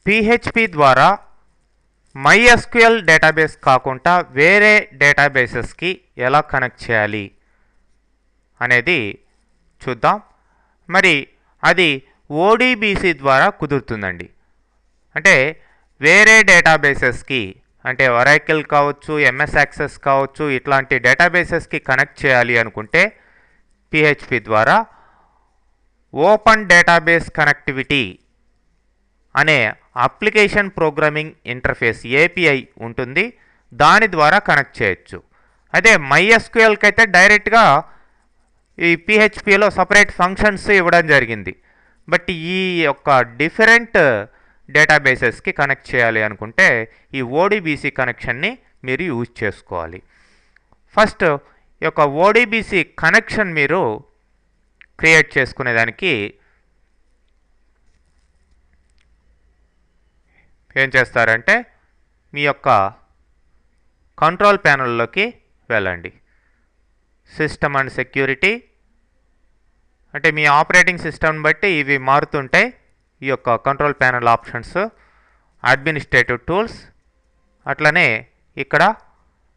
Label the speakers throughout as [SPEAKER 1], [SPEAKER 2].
[SPEAKER 1] PHP ద్వారా MySQL database కాకుండా వేరే డేటాబేసెస్కి ఎలా కనెక్ట్ చేయాలి అనేది చూద్దాం. మరి అది ODBC ద్వారా కుదురుతుందండి. అంటే వేరే డేటాబేసెస్కి, అంటే ఒరాకిల్ కావచ్చు, MS యాక్సెస్ కావచ్చు, ఇట్లాంటి డేటాబేసెస్కి కనెక్ట్ చేయాలి అనుకుంటే పిహెచ్పి ద్వారా ఓపెన్ డేటాబేస్ కనెక్టివిటీ అనే అప్లికేషన్ ప్రోగ్రామింగ్ ఇంటర్ఫేస్ API ఉంటుంది. దాని ద్వారా కనెక్ట్ చేయొచ్చు. అదే MySQLకి అయితే డైరెక్ట్గా ఈ పిహెచ్పిలో సపరేట్ ఫంక్షన్స్ ఇవ్వడం జరిగింది. బట్ ఈ యొక్క డిఫరెంట్ డేటాబేసెస్కి కనెక్ట్ చేయాలి అనుకుంటే ఈ ODBC కనెక్షన్ని మీరు యూజ్ చేసుకోవాలి. ఫస్ట్ ఈ యొక్క ODBC కనెక్షన్ మీరు క్రియేట్ చేసుకునేదానికి ఏం చేస్తారంటే మీ యొక్క కంట్రోల్ ప్యానెల్లోకి వెళ్ళండి. సిస్టమ్ అండ్ సెక్యూరిటీ, అంటే మీ ఆపరేటింగ్ సిస్టమ్ బట్టి ఇవి మారుతుంటాయి. ఈ యొక్క control panel options, administrative tools, అట్లనే ఇక్కడ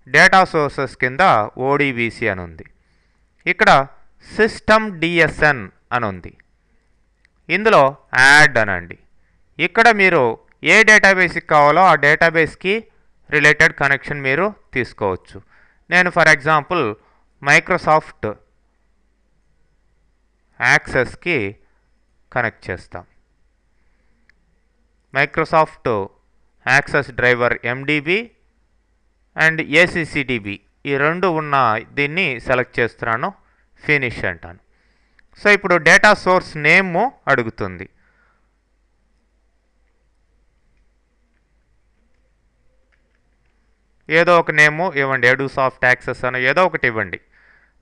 [SPEAKER 1] డేటా సోర్సెస్ కింద ODBC అని ఉంది. ఇక్కడ సిస్టమ్ DSN అని ఉంది. ఇందులో యాడ్ అనండి. ఇక్కడ మీరు ఏ డేటాబేస్కి కావాలో ఆ డేటాబేస్కి రిలేటెడ్ కనెక్షన్ మీరు తీసుకోవచ్చు. నేను ఫర్ ఎగ్జాంపుల్ మైక్రోసాఫ్ట్ యాక్సెస్కి కనెక్ట్ చేస్తాం. Microsoft access driver MDB and ACCDB ఈ రెండు ఉన్న దీన్ని సెలెక్ట్ చేస్తున్నాను. ఫినిష్ అంటాను. సో ఇప్పుడు డేటా సోర్స్ నేమ్ అడుగుతుంది. ఏదో ఒక నేము ఇవ్వండి, ఎడుసాఫ్ట్ యాక్సెస్ అని ఏదో ఒకటి ఇవ్వండి.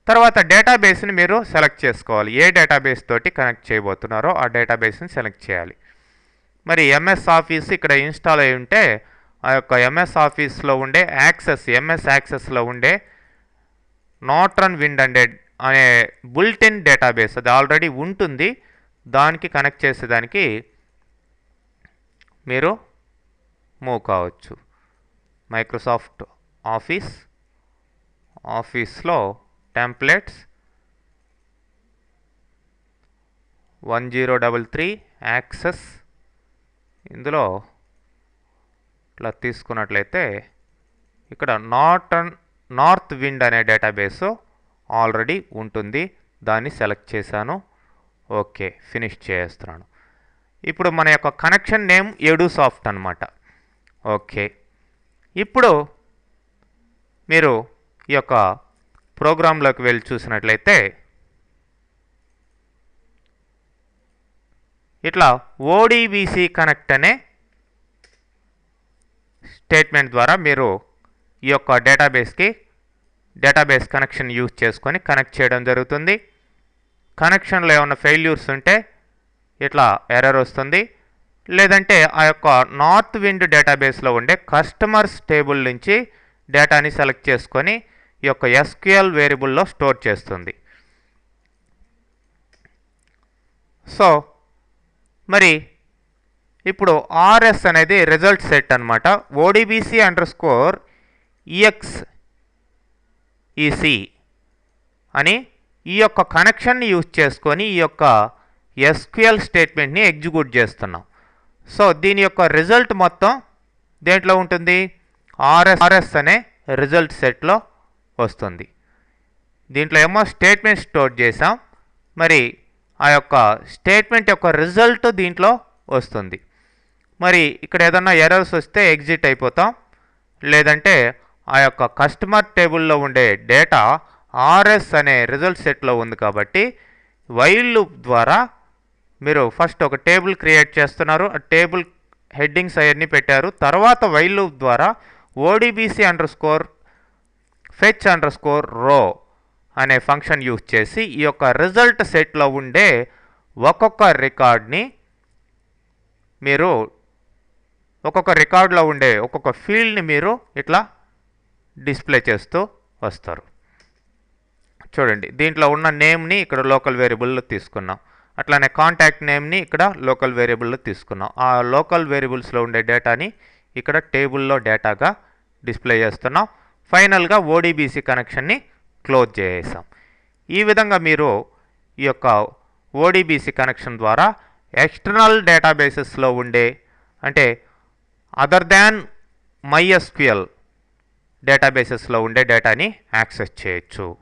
[SPEAKER 1] తర్వాత డేటాబేస్ని మీరు సెలెక్ట్ చేసుకోవాలి. ఏ డేటాబేస్ తోటి కనెక్ట్ చేయబోతున్నారో ఆ డేటాబేస్ని సెలెక్ట్ చేయాలి. మరి MS ఆఫీస్ ఇక్కడ ఇన్స్టాల్ అయి ఉంటే ఆ యొక్క MS ఆఫీస్లో ఉండే యాక్సెస్, MS యాక్సెస్లో ఉండే నార్టన్ విండ్ అనే బుల్టిన్ డేటాబేస్ అది ఆల్రెడీ ఉంటుంది. దానికి కనెక్ట్ చేసేదానికి మీరు మూవ్ కావచ్చు. మైక్రోసాఫ్ట్ ఆఫీస్లో టెంప్లెట్స్ 1033 యాక్సెస్, ఇందులో ఇట్లా తీసుకున్నట్లయితే ఇక్కడ నార్త్ విండ్ అనే డేటాబేసు ఆల్రెడీ ఉంటుంది. దాన్ని సెలెక్ట్ చేశాను. ఓకే, ఫినిష్ చేస్తున్నాను. ఇప్పుడు మన యొక్క కనెక్షన్ నేమ్ ఎడుసాఫ్ట్ అనమాట. ఓకే, ఇప్పుడు మీరు ఈ యొక్క ప్రోగ్రాంలోకి వెళ్ళి చూసినట్లయితే ఇట్లా ODBC కనెక్ట్ అనే స్టేట్మెంట్ ద్వారా మీరు ఈ యొక్క డేటాబేస్ కనెక్షన్ యూజ్ చేసుకొని కనెక్ట్ చేయడం జరుగుతుంది. కనెక్షన్లో ఏమైనా ఫెయిల్యూర్స్ ఉంటే ఇట్లా ఎర్రర్ వస్తుంది. లేదంటే ఆ యొక్క నార్త్ విండ్ డేటాబేస్లో ఉండే కస్టమర్స్ టేబుల్ నుంచి డేటాని సెలెక్ట్ చేసుకొని ఈ యొక్క SQL వేరియబుల్లో స్టోర్ చేస్తుంది. సో మరి ఇప్పుడు RS అనేది రిజల్ట్ సెట్ అనమాట. ODBC_EXEC అని ఈ యొక్క కనెక్షన్ని యూజ్ చేసుకొని ఈ యొక్క SQL స్టేట్మెంట్ని ఎగ్జిక్యూట్ చేస్తున్నాం. సో దీని యొక్క రిజల్ట్ మొత్తం దేంట్లో ఉంటుంది? RS అనే రిజల్ట్ సెట్లో వస్తుంది. దీంట్లో ఏమో స్టేట్మెంట్ స్టోర్ చేసాం. మరి ఆ యొక్క స్టేట్మెంట్ యొక్క రిజల్ట్ దీంట్లో వస్తుంది. మరి ఇక్కడ ఏదన్నా ఎర్రర్స్ వస్తే ఎగ్జిట్ అయిపోతాం. లేదంటే ఆ యొక్క కస్టమర్ టేబుల్లో ఉండే డేటా RS అనే రిజల్ట్ సెట్లో ఉంది కాబట్టి వైల్ లూప్ ద్వారా మీరు ఫస్ట్ ఒక టేబుల్ క్రియేట్ చేస్తున్నారు. ఆ టేబుల్ హెడ్డింగ్స్ అవన్నీ పెట్టారు. తర్వాత వైల్ లూప్ ద్వారా ODBC_fetch_row అనే ఫంక్షన్ యూజ్ చేసి ఈ యొక్క రిజల్ట్ సెట్లో ఉండే ఒక్కొక్క రికార్డ్ని మీరు ఒక్కొక్క రికార్డులో ఉండే ఒక్కొక్క ఫీల్డ్ని మీరు ఇట్లా డిస్ప్లే చేస్తూ వస్తారు. చూడండి, దీంట్లో ఉన్న నేమ్ని ఇక్కడ లోకల్ వేరియబుల్లో తీసుకున్నాం. అట్లానే కాంటాక్ట్ నేమ్ని ఇక్కడ లోకల్ వేరియబుల్లో తీసుకున్నాం. ఆ లోకల్ వేరియబుల్స్లో ఉండే డేటాని ఇక్కడ టేబుల్లో డేటాగా డిస్ప్లే చేస్తున్నాం. ఫైనల్గా ఓడిబిసి కనెక్షన్ని క్లోజ్ చేసేసాం. ఈ విధంగా మీరు ఈ యొక్క ఓడిబిసి కనెక్షన్ ద్వారా ఎక్స్టర్నల్ డేటాబేసెస్లో ఉండే అంటే అదర్ దాన్ MySQL డేటాబేసెస్లో ఉండే డేటాని యాక్సెస్ చేయొచ్చు.